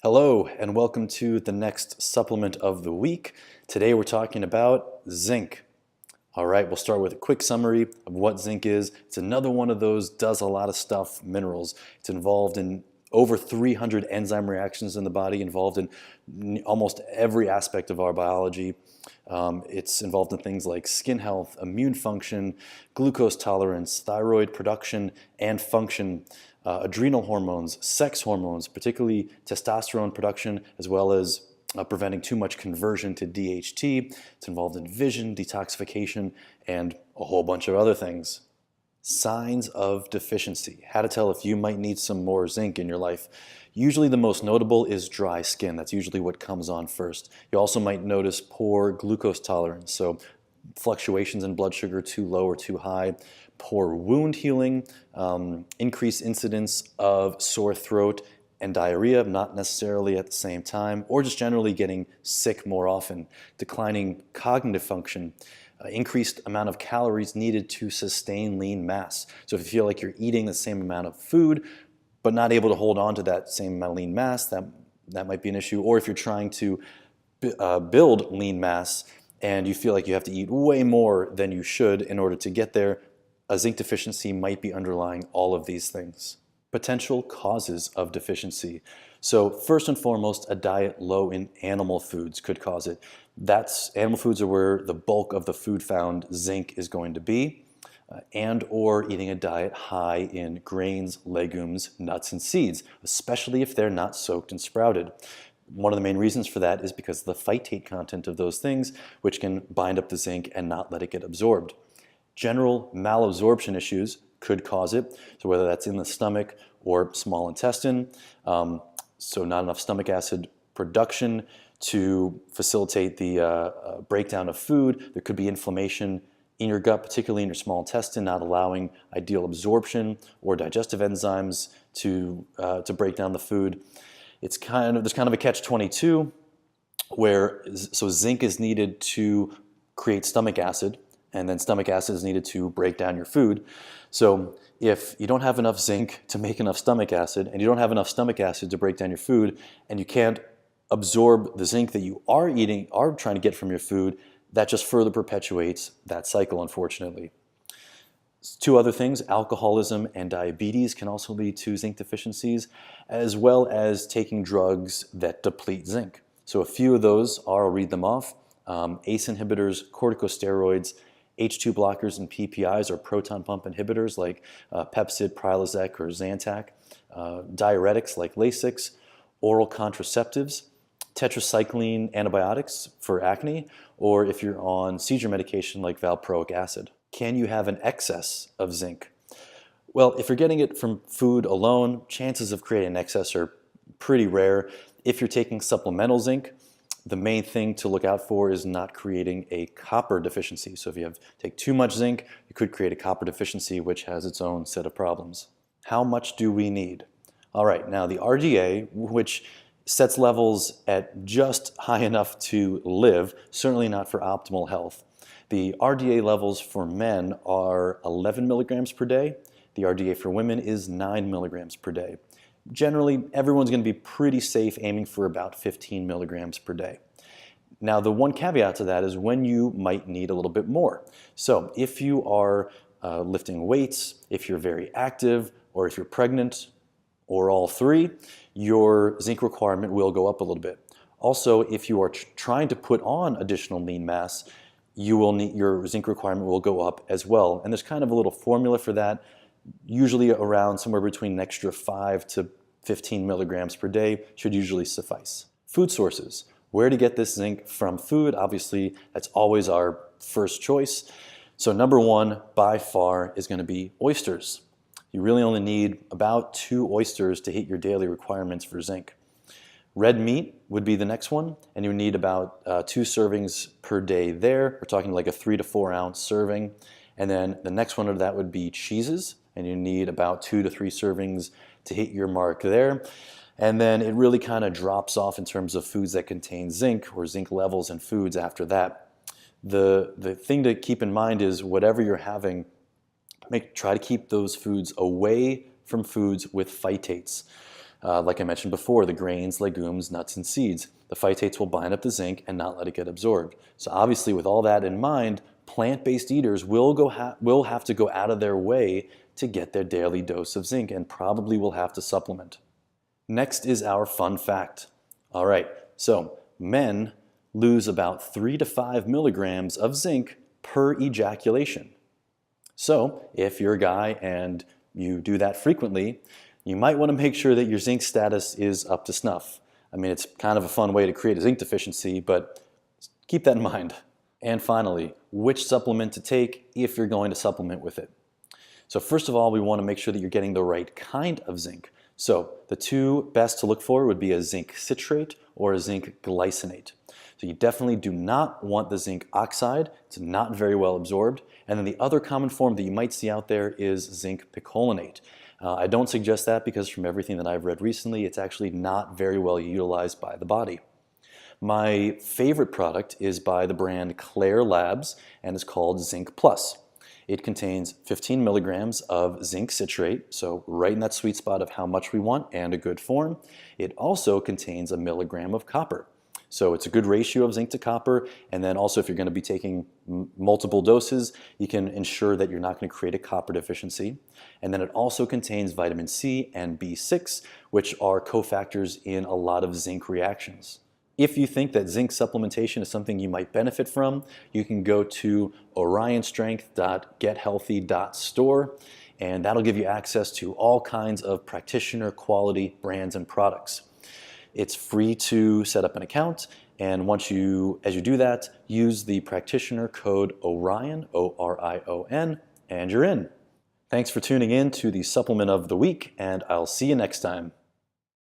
Hello, and welcome to the next supplement of the week. Today we're talking about zinc. All right, we'll start with a quick summary of what zinc is. It's another one of those does a lot of stuff minerals. It's involved in over 300 enzyme reactions in the body, involved in almost every aspect of our biology. It's involved in things like skin health, immune function, glucose tolerance, thyroid production and function, adrenal hormones, sex hormones, particularly testosterone production, as well as preventing too much conversion to DHT. It's involved in vision, detoxification, and a whole bunch of other things. Signs of deficiency. How to tell if you might need some more zinc in your life. Usually the most notable is dry skin. That's usually what comes on first. You also might notice poor glucose tolerance, so fluctuations in blood sugar too low or too high, poor wound healing, increased incidence of sore throat and diarrhea, not necessarily at the same time, or just generally getting sick more often, declining cognitive function, increased amount of calories needed to sustain lean mass. So if you feel like you're eating the same amount of food, but not able to hold on to that same amount of lean mass, that might be an issue. Or if you're trying to build lean mass and you feel like you have to eat way more than you should in order to get there, a zinc deficiency might be underlying all of these things. Potential causes of deficiency. So first and foremost, a diet low in animal foods could cause it. Animal foods are where the bulk of the food found zinc is going to be, and or eating a diet high in grains, legumes, nuts, and seeds, especially if they're not soaked and sprouted. One of the main reasons for that is because of the phytate content of those things, which can bind up the zinc and not let it get absorbed. General malabsorption issues could cause it, so whether that's in the stomach or small intestine, so not enough stomach acid production to facilitate the breakdown of food. There could be inflammation in your gut, particularly in your small intestine, not allowing ideal absorption or digestive enzymes to break down the food. There's kind of a catch-22 where zinc is needed to create stomach acid, and then stomach acid is needed to break down your food. So if you don't have enough zinc to make enough stomach acid, and you don't have enough stomach acid to break down your food, and you can't absorb the zinc that you are trying to get from your food, that just further perpetuates that cycle, unfortunately. Two other things, alcoholism and diabetes can also lead to zinc deficiencies, as well as taking drugs that deplete zinc. So a few of those are, I'll read them off, ACE inhibitors, corticosteroids, H2 blockers and PPIs or proton pump inhibitors like Pepcid, Prilosec, or Zantac, diuretics like Lasix, oral contraceptives, tetracycline antibiotics for acne, or if you're on seizure medication like valproic acid. Can you have an excess of zinc? Well, if you're getting it from food alone, chances of creating an excess are pretty rare. If you're taking supplemental zinc, the main thing to look out for is not creating a copper deficiency. So if you take too much zinc, you could create a copper deficiency, which has its own set of problems. How much do we need? All right, now the RDA, which sets levels at just high enough to live, certainly not for optimal health. The RDA levels for men are 11 milligrams per day. The RDA for women is 9 milligrams per day. Generally, everyone's going to be pretty safe aiming for about 15 milligrams per day. Now, the one caveat to that is when you might need a little bit more. So if you are lifting weights, if you're very active, or if you're pregnant, or all three, your zinc requirement will go up a little bit. Also, if you are trying to put on additional lean mass, your zinc requirement will go up as well. And there's kind of a little formula for that, usually around somewhere between an extra 5 to 15 milligrams per day should usually suffice. Food sources. Where to get this zinc from food? Obviously, that's always our first choice. So number one, by far, is going to be oysters. You really only need about 2 oysters to hit your daily requirements for zinc. Red meat would be the next one, and you need about 2 servings per day there. We're talking like a 3 to 4 ounce serving. And then the next one of that would be cheeses, and you need about 2 to 3 servings to hit your mark there. And then it really kind of drops off in terms of foods that contain zinc or zinc levels in foods after that. The thing to keep in mind is whatever you're having, try to keep those foods away from foods with phytates. Like I mentioned before, the grains, legumes, nuts, and seeds. The phytates will bind up the zinc and not let it get absorbed. So obviously, with all that in mind, plant-based eaters will have to go out of their way to get their daily dose of zinc and probably will have to supplement. Next is our fun fact. All right, so men lose about 3 to 5 milligrams of zinc per ejaculation. So if you're a guy and you do that frequently, you might want to make sure that your zinc status is up to snuff. I mean, it's kind of a fun way to create a zinc deficiency, but keep that in mind. And finally, which supplement to take if you're going to supplement with it. So first of all, we want to make sure that you're getting the right kind of zinc. So the two best to look for would be a zinc citrate or a zinc glycinate. So you definitely do not want the zinc oxide. It's not very well absorbed. And then the other common form that you might see out there is zinc picolinate. I don't suggest that because from everything that I've read recently, it's actually not very well utilized by the body. My favorite product is by the brand Claire Labs and is called Zinc Plus. It contains 15 milligrams of zinc citrate, so right in that sweet spot of how much we want and a good form. It also contains a milligram of copper. So it's a good ratio of zinc to copper, and then also if you're going to be taking multiple doses, you can ensure that you're not going to create a copper deficiency. And then it also contains vitamin C and B6, which are cofactors in a lot of zinc reactions. If you think that zinc supplementation is something you might benefit from, you can go to orionstrength.gethealthy.store, and that'll give you access to all kinds of practitioner quality brands and products. It's free to set up an account, and as you do that, use the practitioner code ORION, O-R-I-O-N, and you're in. Thanks for tuning in to the Supplement of the Week, and I'll see you next time.